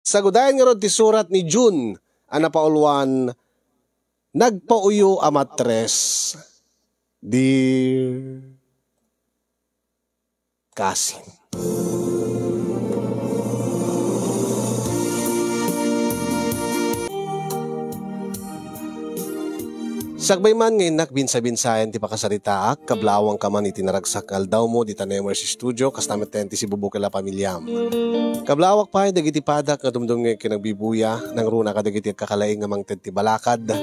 Sagudayan nga ron ti surat ni June, anapauluan, nagpauyo a matres. Dear Kasim. Sagbay man ngayon nakbinsa-binsayan ti pakasaritaak, kablawang ka man itinaragsak aldaw mo di tanemer si studio, kastamit tenti si bubukila pamilyam. Kablawak pa ay dagiti padak nga dumdum nga kinagbibuya, nang runa ka dagiti kakalaing nga mang tenti balakad.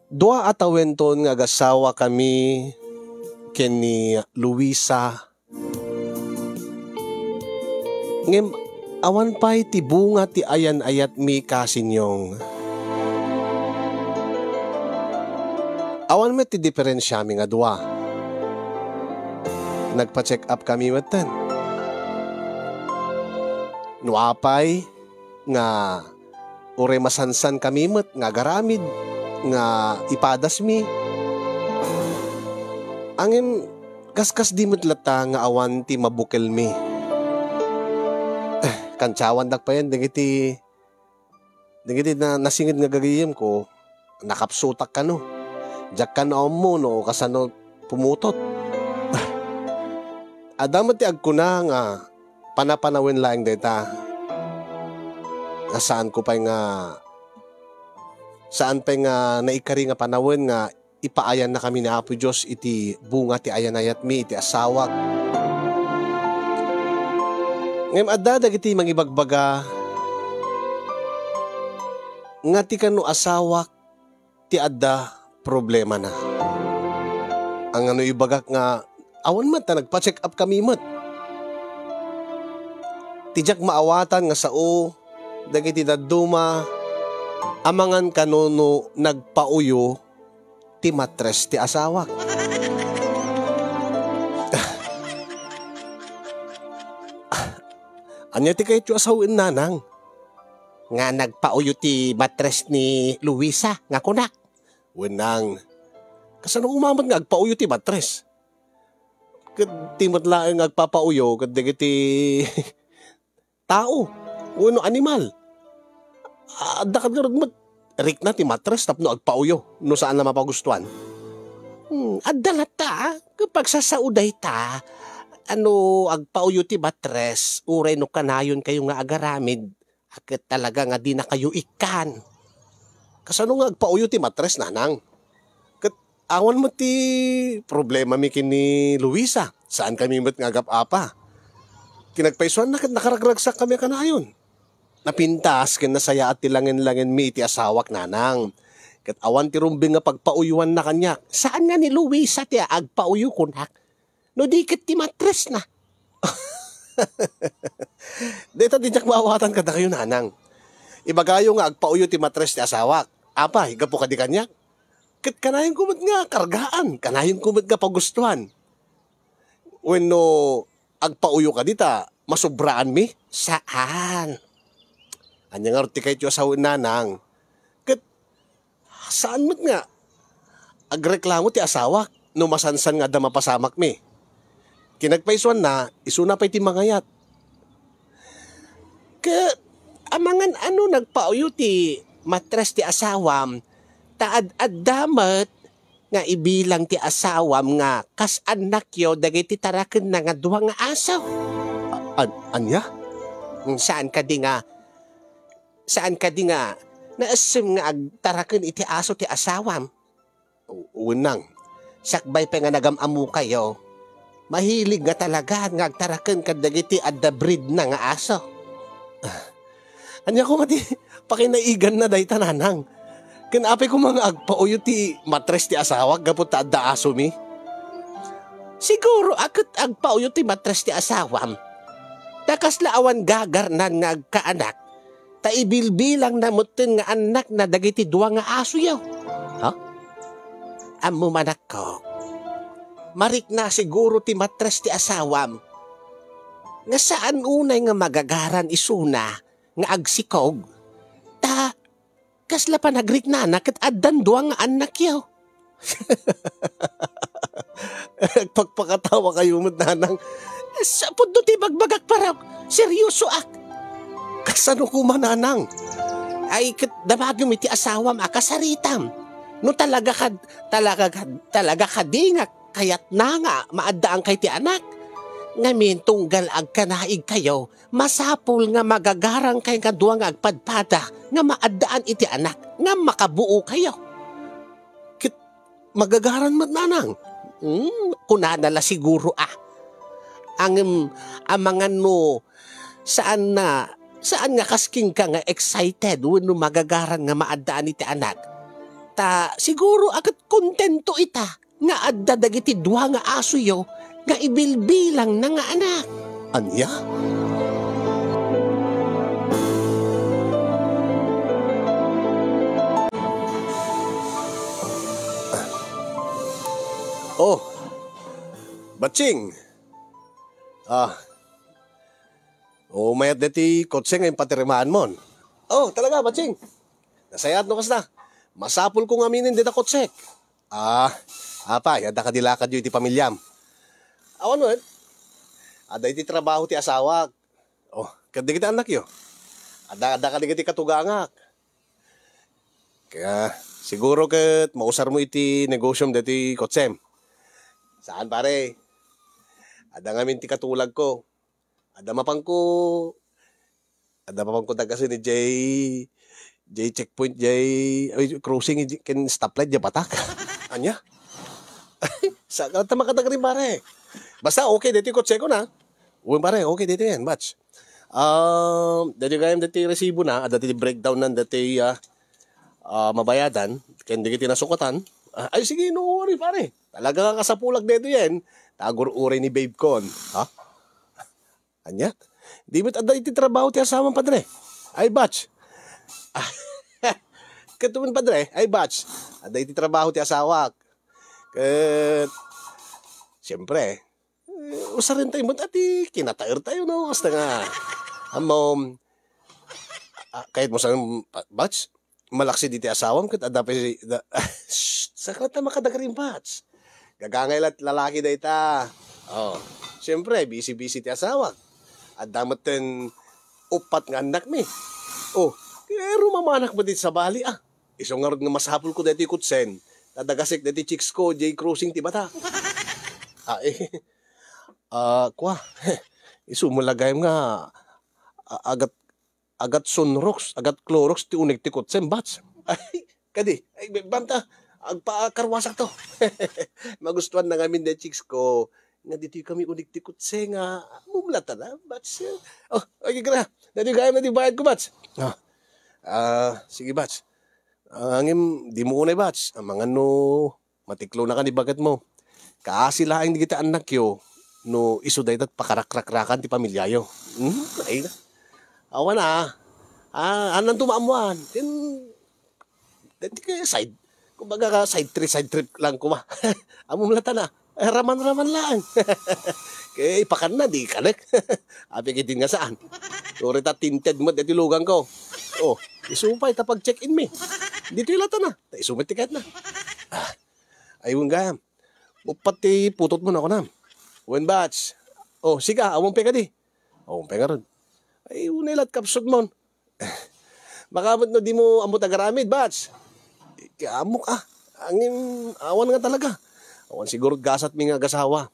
Dua atawenton nga agasawa kami ken ni Luisa. Ngem awan pa ti bunga ti ayan-ayat mi kasinyong. Awan met ti diferensya mi nga dua. Nagpa-check up kami matan. Nuapay nga ure masansan kami met nga garamid nga ipadas mi. Angin kaskas di met lata nga awan ti mabukel mi. Kantsawan dak pa yan dagiti na nasingid nga gagayem ko nakapsutak ka no. Diyak ka na mo no kasano pumutot. Adamat ti agkuna nga panapanawin laing data. Nga saan pa nga naikari nga panawin nga ipaayan na kami na Apo Diyos iti bunga ti ayanayat mi iti asawak. Ngem adda dagiti mangibagbaga nga ti kano asawak ti adda problema na. Ang ano ibagak nga awan man ta nagpa-check up kami mat. Tijak maawatan nga sao dagiti dadduma amangan kanono nagpauyo ti matres ti asawak. Anya ti kayto asawin nanang nga nagpauyo ti matres ni Luisa nga kunak. Wenang, kasano umamat nga agpauyo ti matres? Kad timot laeng agpapauyo, kad dagiti tao, uno animal. Adda kad nga ragmat, rik na ti matres tapno agpauyo, no saan na mapagustuhan. Adda na ta, kapag sasauday ta, agpauyo ti matres, uray no kanayon kayo nga agaramid, akit talaga nga di na kayo ikan. Kasano nga agpauyo ti matres nanang? Kat awan mo ti problema mi kini Luisa. Saan kami met nga agap-apa? Kinagpaisuan na kat nakaragragsak kami kanayon. Napintas ken nasaya at tilangin-langin mi ti asawak nanang. Kat awan ti rumbing nga pagpauyuan na kanya. Saan nga ni Luisa ti agpauyo kunak? No di ket ti matres na. Dito di jak maawatan kada kayo nanang. Ibagayo nga agpauyo ti matres ti asawak. Apa, higapo ka di kanya? Kat kanayon kumot nga kargaan, kanayon kumot nga pagustuhan. When no, agpauyo ka dita, masubraan mi? Saan? Anya nga roti kayo sa nanang. Kat, saan mo't nga? Agreklamo ti asawak, no masansan nga da mapasamak mi. Kinagpaisuan na, isuna pa iti mangayat. Kat, amangan nagpauyo ti matres ti asawam, taad-ad damat nga ibilang ti asawam nga kas anak yo dagiti taraken na nga duwa nga asaw. Anya? Saan ka di nga naasum nga agtaraken iti aso ti asawam? Unang, sakbay pa nga nagamamu kayo, mahilig nga talaga nga agtaraken kadagiti adda breed na nga aso. Anya ko nga di pakinaigan na day tananang. Kinaapay ko mga agpauyo ti matres ti asawak gapot ta adda aso mi. Siguro akit agpauyo ti matres ti asawam. Takas laawan gagarnan nga agkaanak. Ta ibilbilang na mutin nga anak na dagiti duwa nga aso yaw. Ha? Amo manak ko. Marik na siguro ti matres ti asawam. Nga saan unay nga magagaran isuna nga agsikog, ta, kasla pa nagrik na anak at addan duwa nga anak yaw. Pagpakatawa kayo mo nanang, sa pundo ti bagbagak parang, seryoso ak. Kasano ko mananang? Ay damagyo iti asawam akasaritam. No talaga ka di nga kayat na nga maadaan kay ti anak. Ngamin tunggal agkanaig kayo, masapul nga magagarang kay nga duwang agpadpada nga maadaan iti anak nga makabuo kayo. Magagaran mananang. Kunanala siguro ang mga no saan nga kasking ka nga excited when magagaran nga maadaan iti anak. Ta siguro agad kontento ita nga adda dagiti duha nga aso yo nga ibilbilang na nga anak. Anya? Oh, Batching. Mayat deti kotse ngayon patirimaan mon. Oh, talaga, Batching. Nasayat no kas na. Masapul kong aminin dita kotsek. Yada ka dilakad iti pamilyam. Awan mo, ada iti trabaho ti asawa. Oh, kadi kita anak yo. Ada ka di katugangak. Kaya, siguro ket mausar mo iti negosyom deti kotsem. Saan pare? Ada ngamin ti katulag ko. Ada mapang ko kasi ni J checkpoint, cruising, ken stoplight, batak. Anya? Sa tama ka rin pare. Basta okay, dito yung kotse ko na. Uy pare, okay dito yan, batch. Dito gayam dito resibo na, dito breakdown na dito mabayadan, ken dito nasukatan. Ay sige, no worry pare. Talaga nga kasapulag dito yan. Tagur-uri ni babe kon. Ha? Anya? Di ba't ada iti trabaho ti asawang padre? Ay, batch. Katuman padre, ay batch. Ada iti trabaho ti asawak. Siyempre, usarin tayo mo ati kinatair tayo, no? Basta nga, kahit mo sa batch, malaksi diti asawam, kat ada pa saklat na makadagaring batch. Gagangay lalaki da ita. Oh, siyempre, busy-busy ti asawak. At damat ten upat nga anak mi. Oh, pero mamanak mo dito sa bali Isong nga nga masapul ko dito kutsen. Tadagasik dito chicks ko, cruising ti bata. Kwa. Isumulagay nga agat sunrox, agat clorox ti unig ti kutsen bats. Ay, kadi, banta. Agpa-karwasak to. Magustuhan na ngamin de chicks ko. Nga dito kami unig ti kutse nga. Mumlata na, bats. Okay ka na. Dito gayam na di bayad ko, bats. Sige, bats. Angim, di mo unay, bats. Ang mga no, matiklo na ka ni bagat mo. Kaasilaing di kita anak yo. No, isuday at pakarakrakrakan ti pamilyayo. Ay na. Awan na. Anang tumaamuan. Dito kaya side. Kumbaga ka, side trip lang kuma. Amumlata na. Raman-raman lang. Kaya ipakan na, di kanek. Apikitin nga saan. Turita tinted mo, dito lugang ko. Oh, isupay, tapag check-in mi. Dito ilata na. Isumit tiket na. Ayun nga. Pati putot mo na ako na. When batch. Oh, siga, awang peka di. Awang peka ron. Ay, unilat kapsog mo. Makamot no, di mo amot agaramid, batch. Amok angin awan nga talaga. Awan siguro gasat mi nga gasawa.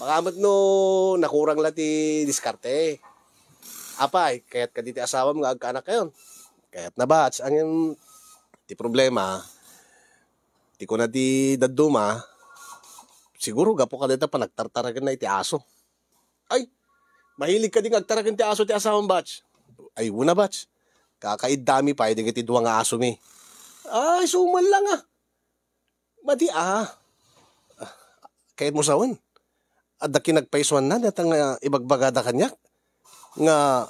Makamot no nakurang lati diskarte. Apay, kaya't kaditi asawam nga agkaanak kayon. Kaya't na batch angin ti problema. Ti ko na ti daduma. Siguro gapo ka dito pa nagtartaragan na iti aso. Ay, mahilig ka din agtaragan ti aso ti asawam batch. Ay, una batch. Kakaidami pa, hindi kiti duwa nga aso mi. Ay, suman lang Madi kahit mo sawan. At da kinagpaisuan na, natang ibagbagada kanyak. Nga,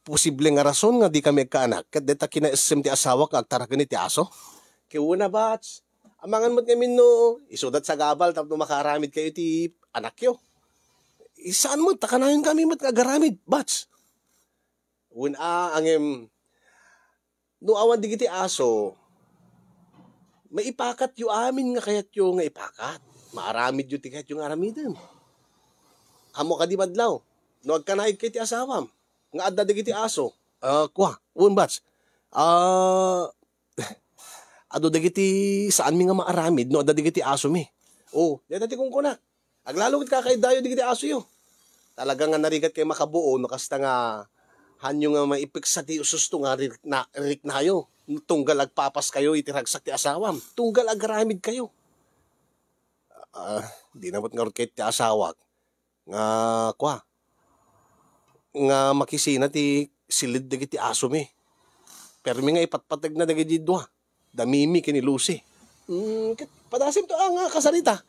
posible nga rason nga di kami kaanak. Kat deta kina-SM ti asawa kag taragan ti aso. Kiuna batch. Amangan mo't ngamin no, isudat sa gabal, tapos makaramid kayo ti anak yo. Isaan mo, takanayon kami mo't kagaramid, batch. No awan digiti aso, maipakat yu amin nga kayat yu nga ipakat. Maaramid yu ti kayat yu nga aramidin. Amo ka di madlaw. No agkanaig kay ti asawam. nga adda digiti aso. Kwa, un bats. Ado digiti saan mi nga maaramid no adda digiti aso mi. Oh, dati kung kuna. Aglalong kakaidayo digiti aso yo. Talaga nga narigat kay makabuo no kasta nga hanyo nga maipik sa ti usus to nga rik na kayo. Tunggal agpapas kayo itiragsak ti asawam. Tunggal agaramid kayo. Di namat nga kay ti asawak. Nga kwa. Nga makisina ti silid dagiti aso mi. Pero mi nga ipatpatag na dagiti dua. Damimi kini Lucy. Padasim to nga kasarita.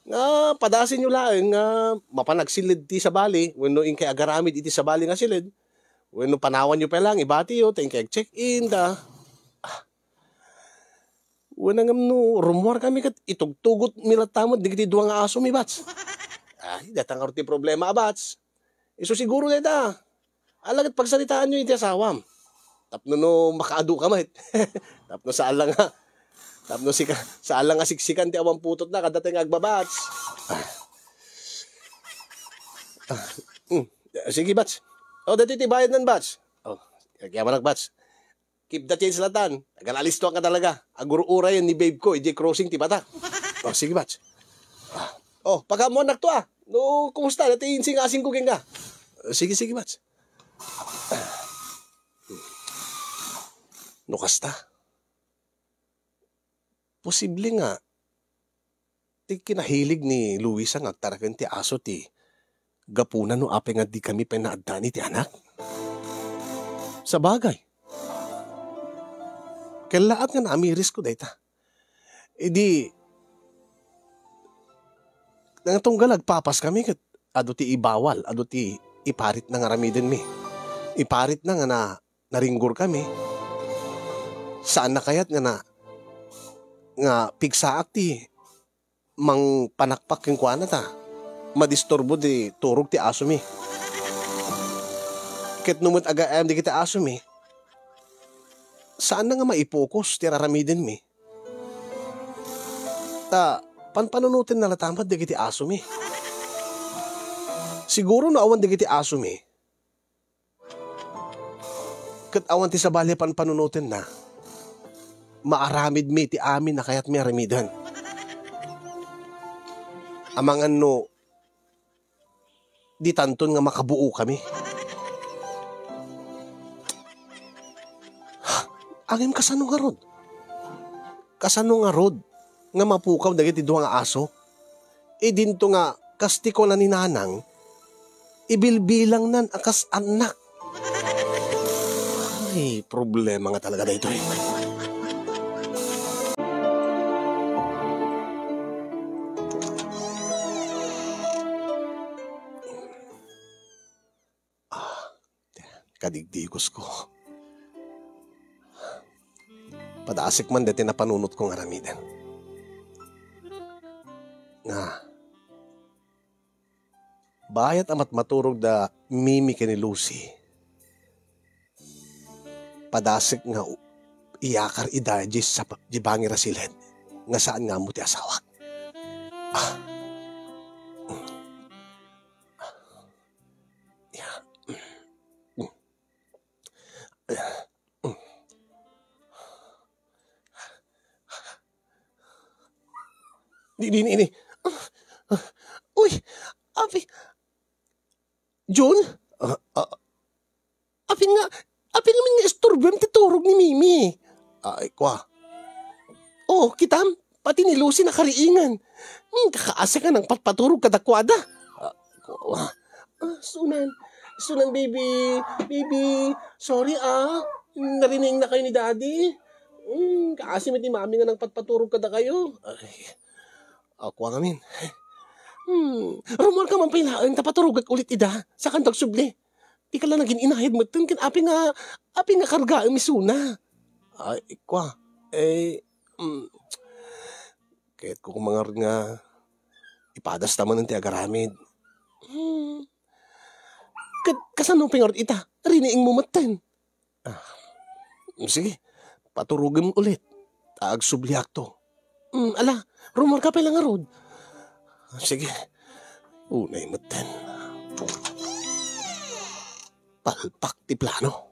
Nga padasin nyo lang nga mapanagsilid ti sa bali. When no kay agaramid iti sa bali nga silid. When no panawan nyo pa lang ibati yo. Tayong kay check-in da. When nga no rumwar kami kat itugtugot milatamod digiti dua nga aso mi bats. Datang ti problema bats. Iso siguro deta. Alagat pagsalitaan nyo iti asawam. Tapno no makaadu ka mat. Tapno saan lang nga. Tapno saan lang nga siksikan ti awang putot na kadateng agbabats. Sige bats. Dati ti bayad nan bats. Kaya bats. Keep the change latan. Agalisto ka talaga. Aguro-ura yan ni babe ko. Ije crossing ti bata. Sige bats. Pagka mo anak to No, kumusta? Dati insing-asing ko ka. Sige, bats. No, kasta. Posible nga. Ti kinahilig ni Luis ang agtarakan ti aso ti gapunan no ape nga di kami pinaadani ti anak. Sa bagay. Kailaat nga namiris ko dayta. Nang tunggal agpapas kami kat ado ti ibawal, ado ti iparit na nga ramiden mi. Iparit na nga naringgor kami. Saan na kayat nga pigsaak ti mang panakpak yung kuana ta. Madisturbo di turog ti aso mi. Ket numot agaam di kita aso mi. Saan na nga maipokus ti raramiden mi. Panpanunutin na latamad digiti aso mi. Siguro na awan digiti aso mi. Kat awan ti sabali panpanunutin na. Maaramid mi ti amin na kayat mi aramidan. Amangan no, di tanton nga makabuo kami. Angin kasano nga rod? Kasano nga rod? Nga mapukaw dagiti duwa nga aso. Dinto nga kasti ko na ni nanang ibilbilang nan akas anak. Ay, problema nga talaga dito eh. Kadigdigos ko. Padaasik man dati na panunot kong aramidan. Bayat amat maturog da mimi ni Lucy. Padasik nga iyakar idajis sa jibangi rasilen nga saan nga mo ti asawak. Ini. Uy, api. John? Api nga min istorbem ti turog ni Mimi. Kwa. Kitam, pati ni Lucy nakariingan. Kakaasa ka ng patpaturog kadakwada. Sunan, baby. Baby, sorry narinig na kayo ni Daddy. Kaasi mo ti Mami nga ng patpaturog kada kayo. Ako nga min. Rumor ka man pailaan, tapaturugag ulit ida, sa kandag subli. Di ka lang naging inahid mo, kin api nga karga ang misuna. Kwa, kahit ko kumangar nga, ipadas naman ng tiagaramid. Kasanong pingarot ita, riniing mo matan. Sige, paturugin mo ulit. Taag subliak to. Rumor ka pala nga rod. Sige. Unay matan. palpak ti plano.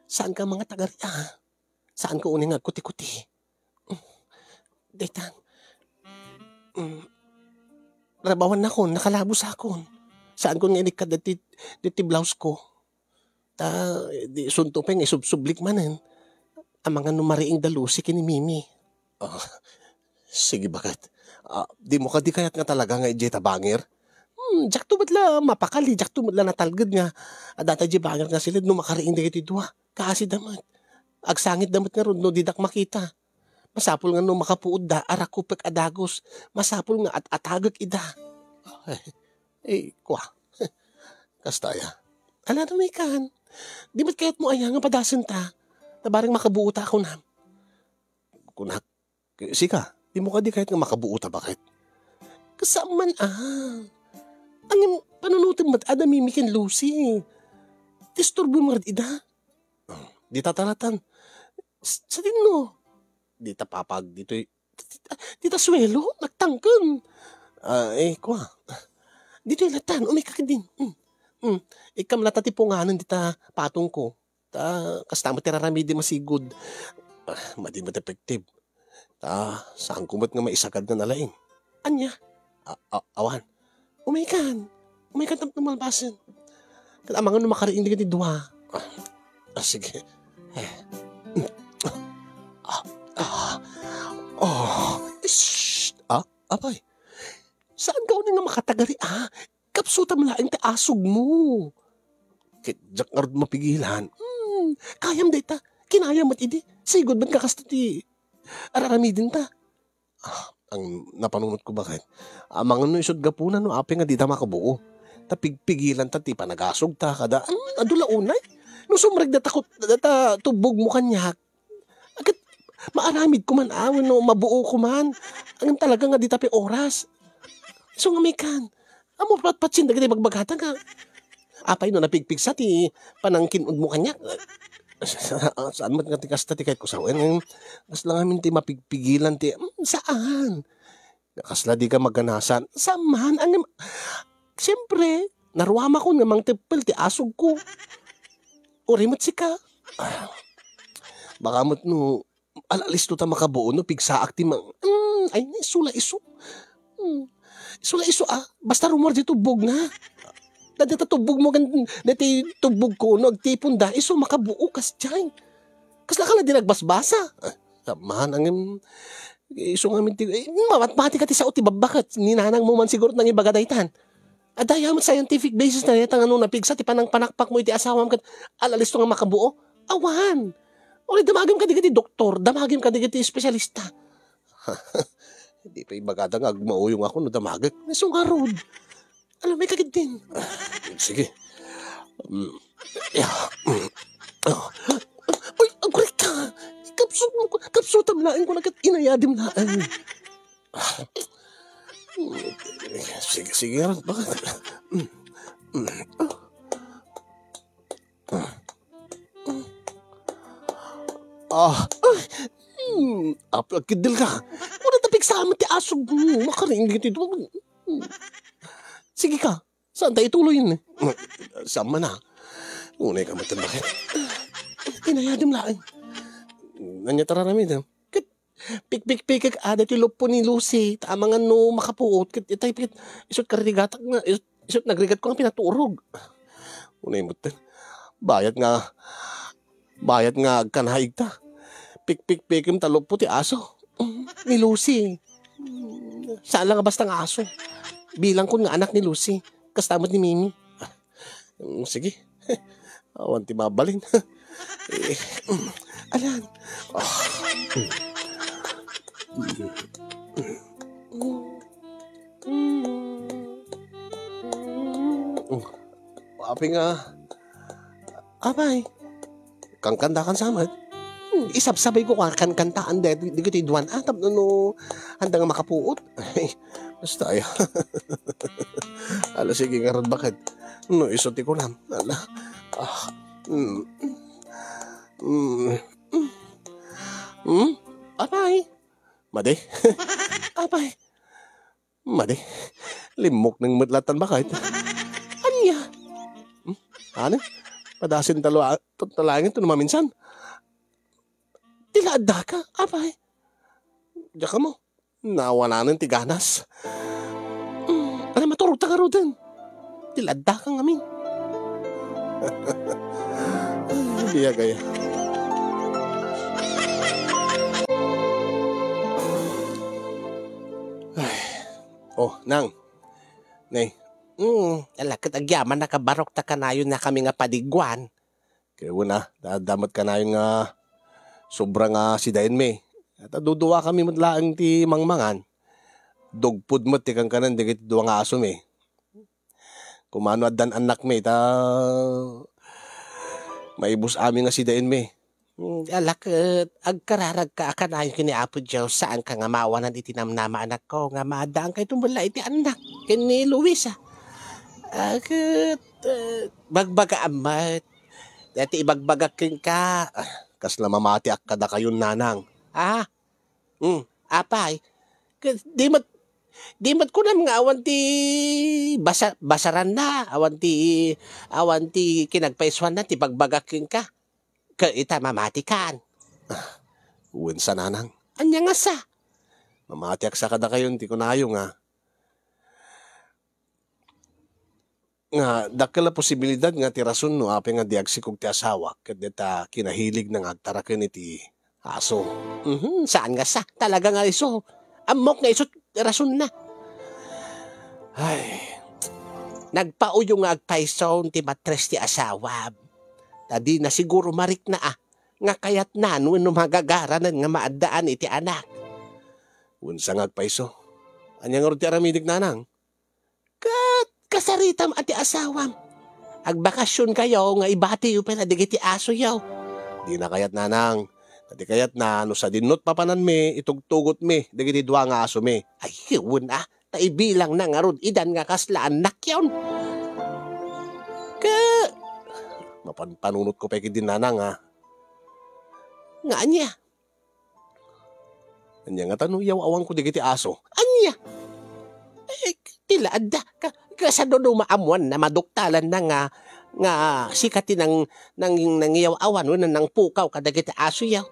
Saan ka mga taga-ria? Saan ko uning kuti-kuti? Daytan. Rabawan na kon, nakalabos akon. Saan ko nga inikad diti blouse ko? Di suntupeng isubsublik manen. Ang mga numariing dalusi kini Mimi. Sige bakit? Di mo ka di kayat nga talaga nga ijay tabangir? Jak tumad la mapakali, jak tumad la natalgad nga. Data ijay bangir nga silid no makariing di kiti dua. Kaasi damat. Agsangit damat nga ron no didak makita. Masapul nga no makapuod da, arakupek adagos. Masapul nga at atagak ida. Kwa. Kastaya. Ala na may kan. Di ba't kaya't mo aya nga padasan ta? Tabaring makabuo ta ako na. Kunak. Sika, di mo ka di kahit nga makabuo ta bakit? Kasaman Ang panunutin ba't adamimikin Lucy? Disturbo mo ida. Di tataratan. Sa din no. Di ta papag dito. Di ta swelo. Nagtangkan. Kwa. Dito yung latan. Umikakid din. Ikam latati po nga di ta patong ko. Kastama tiraramidi masigod. Madi effective. Saan kumot nga maisagad na nalaing. Anya? Awan. Umikan tam malpasan. Kalamangan no makariin di ka di duha. Sige. Apay. Saan ka unin nga makatagari Kapsutam laing ti asog mo. Kitjak nga mapigilan. Kayam data. Kinayam at idi. Sigod ba't kakasta ti araramidin ta? Ang napanunot ko bakit? Mga no isod gapunan no api nga di ta makabuo. Tapigpigilan ta ti panagasog ta kada. Adula unay. No sumreg da takot data tubog mo kanyak. Agad maaramid ko man no mabuo ko man. Ang talaga nga di tapi oras. So nga may kan. Amo patpatsin dagiti magbagata nga. Apay no napigpig sa ti panangkinod mo kanyak. Saan mo nga ti kasta ti kahit kusawen. Kas lang amin ti mapigpigilan ti. Saan? Kasla di ka maganasan. Saman. Siyempre, naruama ko namang tipil ti asog ko. Urimat si ka. Baka mo't no, alalisto ta makabuo no, pigsaak ti mang, ay, sula iso. Sula iso basta rumor di tubog na. Dati tubog mo, dati tubog ko, no, agtipon da, iso makabuo kas dyan. Kas lakala di nagbasbasa. Samahan ang, iso nga minti, mati ka ti sa uti babakat, ninanang mo man siguro nang ibagadaytan. Adayamat scientific basis na netang napigsa, ti panang panakpak mo iti asawam kat alalisto nga makabuo. Awan. O damagim ka di doktor, damagim ka di espesyalista. Hindi pa ibagada nga agmauyong ako no damagak. Nasong harod. Alam, may kagid din. Sige. Uy, agwari ka. Kapsutam laing ko nagat inayadim laan. Sige, bakit? Apagkidil ka. Wala tapik sa amin ti asog mo. Makaring dito. Sige ka. Saan tayo ituloy yun? Sama na. Unay ka matan bakit? Inayadim laing. Nanyatara namin. Pik-pik-pik ada ti lupo ni Lucy. Tamangan no makapuot. Itay pikit. Isot karigatak nga. Isot nagrigat ko nga pinaturog. Unay mo tan. Bayat nga kanhaig ta. Pik-pik-pikim talupo ti aso. Ni Lucy. Saan lang basta nga aso. Bilang ko nga anak ni Lucy. Kastamot ni Mimi. Sige. Awan ti mabalin. Alan. Api nga. Abay. Kangkanta kan samad. Isabsabay ko kantaan di ko ti duwan. Tap no handa nga makapuot. Basta ay. Ala, sige nga ron, bakit? No, isuti ko lang. Ala. Ah. Mm. Mm. Mm. Apay. Madi. Apay. Madi. Limok ng madlatan, bakit? Anya. Ano? Padasin talangin ito naman minsan. Tilada ka, apay. Diyan ka mo. Nawala ng tiganas. Ano, maturuta ka ro din. Tilada ka ngamin. Hindi gaya. Ay. Oh, Nang. Nay. Alakat agyaman nakabarok ta kanayon na kami nga padigwan. Kaya na, dadamat ka na yung sobrang sidayin me. At duduwa kami matlaang ti mangmangan. Dugpud mo ti kang kanan, digit duwa nga aso me. Kumano adan anak me, maibus amin nga sidayin me. Alakat agkararag ka kanayon kini Apo Diyos saan ka nga mawanan iti namnama anak ko nga maadaan kay tumula iti anak kini Luisa. Agad bagbaga amat. Dati ibagbagakin ka. Kasla mamati ak kada kayon nanang. Apay. Di mat ko na mga awan ti basaran na. Awan ti kinagpaiswan na ti bagbagakin ka. Ka ita mamati kan. Uwin sa nanang. Anya nga sa? Mamati ak sa kada kayon ti kunayo nga. Nga dakala posibilidad nga ti rason no apay nga diagsikog ti asawa ket deta kinahilig nang agtaraken iti aso. Saan nga sa? Talaga nga iso. Amok nga iso rason na. Ay, nagpauyo nga agpaisaw ti matres ti asawa. Tadi na siguro marik na nga kayat na no magagaranan nga maadaan iti anak. unsa nga agpaiso. Anya nga ro ti aramidig nanang? Kasaritam ati asawam. Agbakasyon kayo nga ibati yu pala digiti aso yaw. Di na kayat nanang. Kati kayat na no sa dinot papanan me, itugtugot me, digiti dua nga aso me. Ay, yun taibilang na nga ron, idan nga kasla anak yun. Mapanunot ko pa din nanang Nga anya? Anya nga tanuyaw awang ko digiti aso. Anya? Tila adda kasado no maamuan na maduktalan na nga sikati ng nangiyaw awan no nang pukaw kadagiti aso yaw.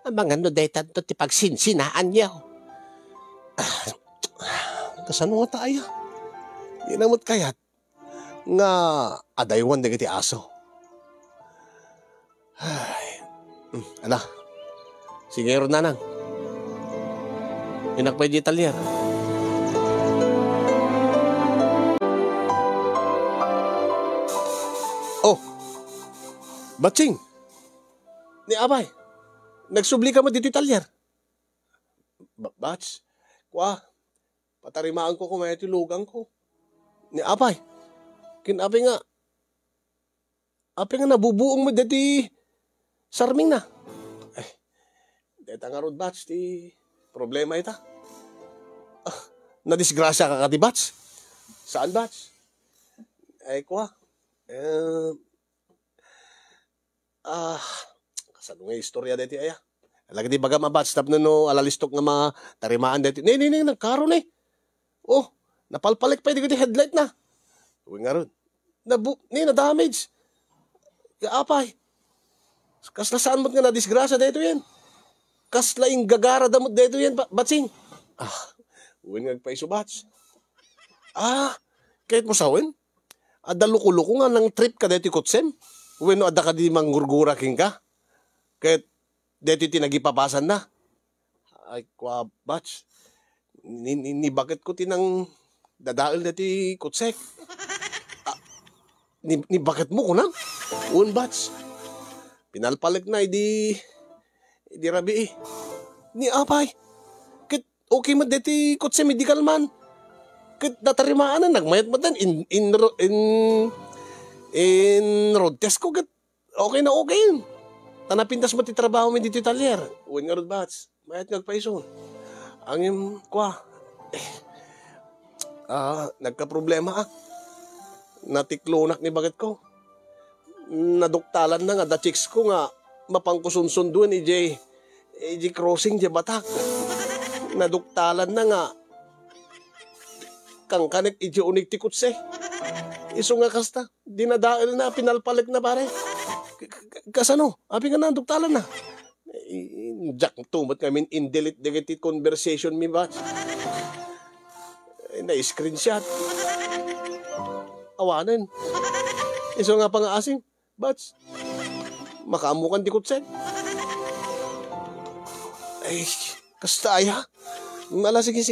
Mga no daytan to ti pagsinsinaan yaw. Kasano nga tayo? Inamot kayat nga adaywan digiti aso. Ay. Ala. Sige ron nanang. Inakpay di talyer. Oh. Batsing. Ni abay. Nagsubli ka mo dito talyer. Bats. Kwa. Patarimaan ko kumaya tilugang ko. Ni abay. Kinabay nga. Apay nga nabubuong mo dati sarming na. Ay. Deta nga rod bats ti problema ita. Nadisgrasya ka di bats. Saan bats? Ay kwa. Kasano nga istorya deti aya. Lagi di baga mabats tap no alalistok nga mga tarimaan deti. Ni nagkaroon eh. Oh, napalpalik pa di headlight na. Uwi nga ron. Na-damage. Kaapay. Kasla saan mo't nga na-disgrasya dito yan. Kasla yung gagara damot dito yan, batsing. Uwin nga nagpaiso bats. Kahit mo sawin. Adaluko-luko nga ng trip ka dito kutsem. Uwin no adda ka di manggurgura king ka. Kahit dito tinagipapasan na. Ay, kwa bats. Ni bakit ko tinang dadail dito kutsek. Ni bakit mo ko na? Uwin bats. Pinalpalik na, di rabi eh. Ni apay. Kit okay man deti kutse medical man. Kit natarimaan na, nagmayat mo dan in road test ko. Kit okay na okay yun. Tanapintas mo ti trabaho mo dito talyer. Uwin nga road bats. Mayat nga paiso. Ang yung kwa. Nagka-problema natiklonak ni bagat ko. Naduktalan na nga, da chicks ko nga, mapangkusunsunduan ije crossing je batak. Naduktalan na nga, kang kanek ije unig tikutse. Iso nga kasta, dinadail na, pinalpalag na pare. Kasano, abi nga na, duktalan na. Jack, tumat kami in delete conversation mi ba? Na-screenshot. Awanan. Iso nga pang-aasing, Bats, makaamukan di kutsen. Ay, kastaya. Mala, sige.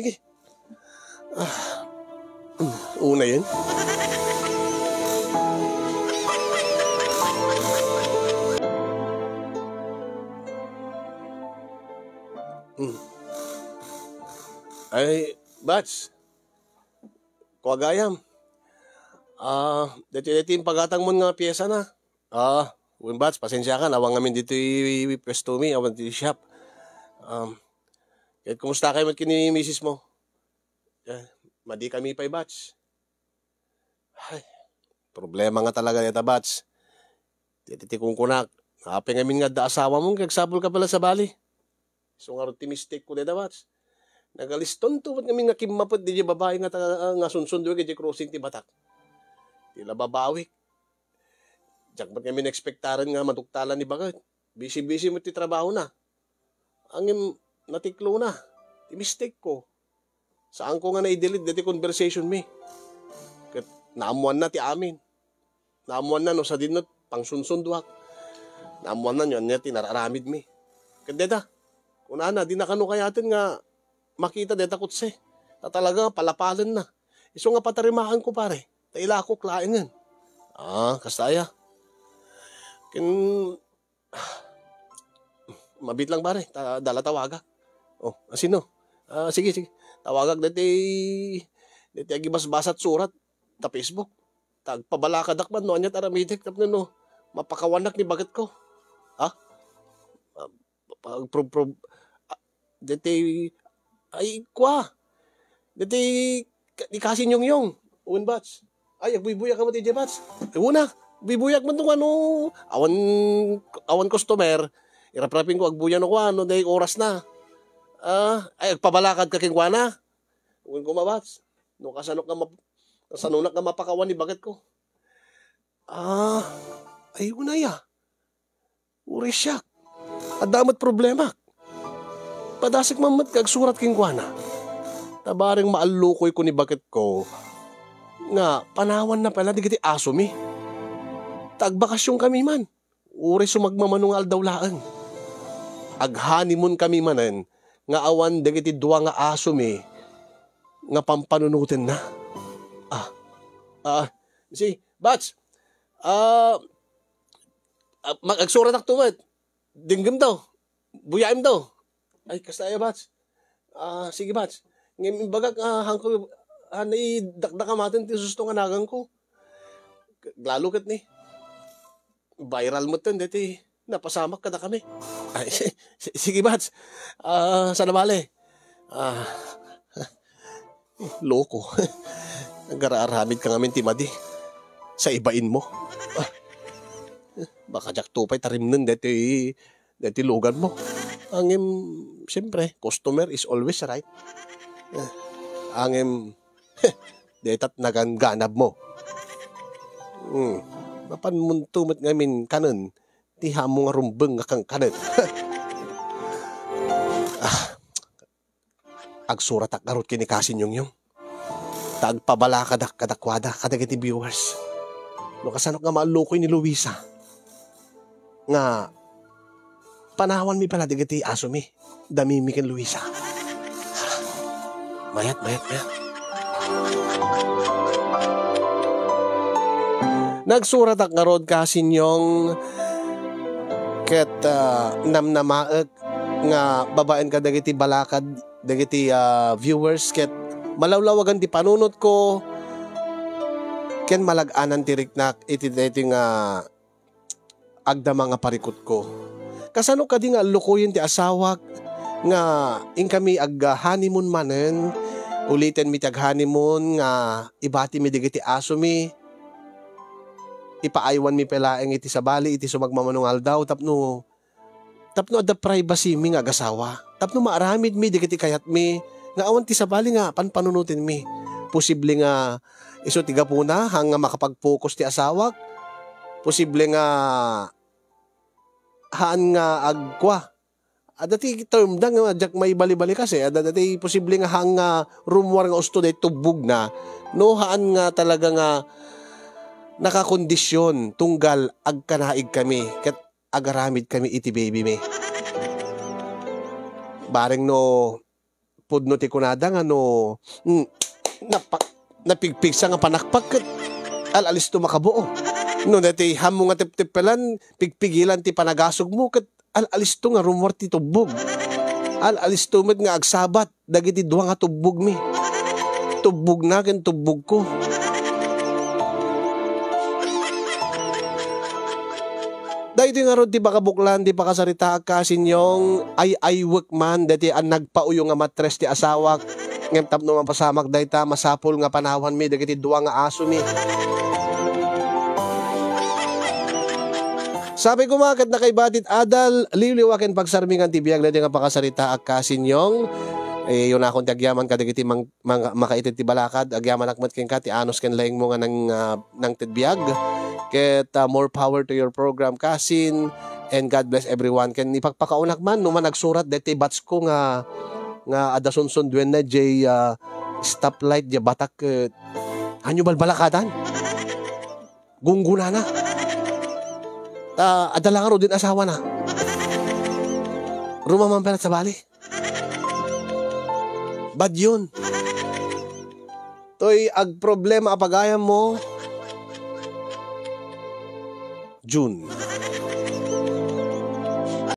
Una yan. Ay, Bats, kuwagayam. Dati yung pagatang mo nga pyesa na. Uwin Bats, pasensya ka. Nawang ngamin dito i-pwesto mi. Awan dito shop. Kahit kumusta kayo mat kini misis mo? Madi kami pa'y Bats. Ay, problema nga talaga yata Bats. Titikong kunak. Hape ngamin nga da asawa mo. Kagsabol ka pala sa bali. So nga rin mistake ko dito Bats. Nagaliston to. Ba't ngamin nga kimapot di babae nga sunsundo kaya crossing ti batak. Tila babawik. Diyak ba't kami na-expectaran nga maduktalan ni bagat. Busy mo ti trabaho na. Ang natiklo na. Ti mistake ko. Saan ko nga na-delete dati conversation mi. Kat naamuan na ti amin. Naamuan na no sa dinot pang sunsunduak. Naamuan na yun niya tinararamid mi. Kat deta. Kung na, di na kano kayatin nga makita deta kutse. Talaga palapalan na. Iso nga patarimahan ko pare. Taila ako klain yan. Kastaya. Mabit lang pare. Dala tawaga. Sino? Sige. Tawagag dati agibas-basat surat ta Facebook. Tagpabalakad akman no. Anya taramitik. Tapno no. Mapakawanak ni bagat ko. Dati ay kwa. Dati ikasin yung. Uwin Bats. Ay, agbubuyak ka mo ti Bats. Una, bubuyak mo itong awan customer. Iraprapin ko, agbuyan ako, dahil oras na. Ay, agpabalakad ka kingwa na. Uwin ko Bats. No, kasanok ka mapakawan ni bagat ko. Ay, una ya. Uri siya. Adamat problema. Padasik mamat kagsurat kingwa na. Tabaring maalukoy ko ni bagat ko. Nga, panawan na pala, di kiti aso mi. Tagbakasyon kami man. Uri sumagmamanong aldawlaan. Aghanimon kami manan, nga awan di kiti dua nga aso mi, nga pampanunutin na. Si, Bats, agsurat ak tumat. Dinggam daw. Buyaim daw. Ay, kastaya, Bats. Sige, Bats. Ngayon, bagak, hangko, dakdaka matin ti susto nga nagang ko. Lalo kat ni. Viral mo ten, dati napasamak ka na kami. Ay, sige Bats. Sana bale. Loko. Nagkararamid ka ngamin timadi. Sa ibain mo. Baka jak tupay tarim nun dati lugan mo. Siyempre, customer is always right. Detat naganganab mo. Mapan muntumat ngamin kanan. Tiha mo nga rumbeng nga kang kanan. Agsurat ak narot kinikasin yung. Tagpabala kadakwada kadagiti viewers. No kasanok nga maalukoy ni Luisa. Nga panawan mi pala digiti aso mi. Dami mi ken Luisa. Mayat. Nagsurat ak nga rod kasin yung ket namnamaek nga babaen ka dagiti balakad dagiti viewers ket malawlawagan ti panunot ko ken malag-anan ti riknak iti nga agdama nga parikot ko. Kasano kadi nga lukoyin ti asawak nga ing kami honeymoon manen Ulitin mi tag honeymoon nga ibati mi digiti aso mi. Ipaaywan mi pelaeng iti sabali iti sumagmamanungal daw tapno adda privacy mi nga agasawa. Tapno maaramid mi digiti kayat mi nga awan ti sabali nga panpanunutin mi. Posible nga iso ti gapuna hang nga makapag-focus ti asawak. Posible nga haan nga agkwa. Dati term da nga jak may bali-bali kasi dati posible nga hang rumwar nga usto day tubog na no haan nga talaga nga nakakondisyon tunggal agkanaig kami ket agaramid kami iti baby me. Bareng no pudno ti kunada nga no napigpigsa nga panakpak ket alalis to makabuo. No dati hamo nga tip-tipelan pigpigilan ti panagasog mo ket alalis to nga rumor ti tubog. Alalis to met nga agsabat dagiti duwa nga tubog mi. Tubog na ken tubog ko. Dahil nga ron di bakabuklan, di pakasarita ka sinyong ay work man dati ang nagpauyo nga matres ti asawak. Ngem tapno mapasamak dahi ta masapol nga panawan mi dagiti duwa nga aso mi. Sabi ko makat na kay Batit Adal, liwliwaken pagsarmingan ti biyag na nga pakasarita ak kasinyong. Yun akong ti agyaman ka dagiti makaitit ti balakad, agyaman akmat ken ka ti anos ken laing mo nga ng tidbiyag. Ket more power to your program kasin and God bless everyone. Ken ipagpakaunak man no man nagsurat deti batch ko nga adasunson duen na jay stoplight ja batak anyo balbalakadan. Gungguna na. Adala nga ro din asawa na. Rumamamperat sa bali. Bad yun. To'y ag problema apagayam mo. June.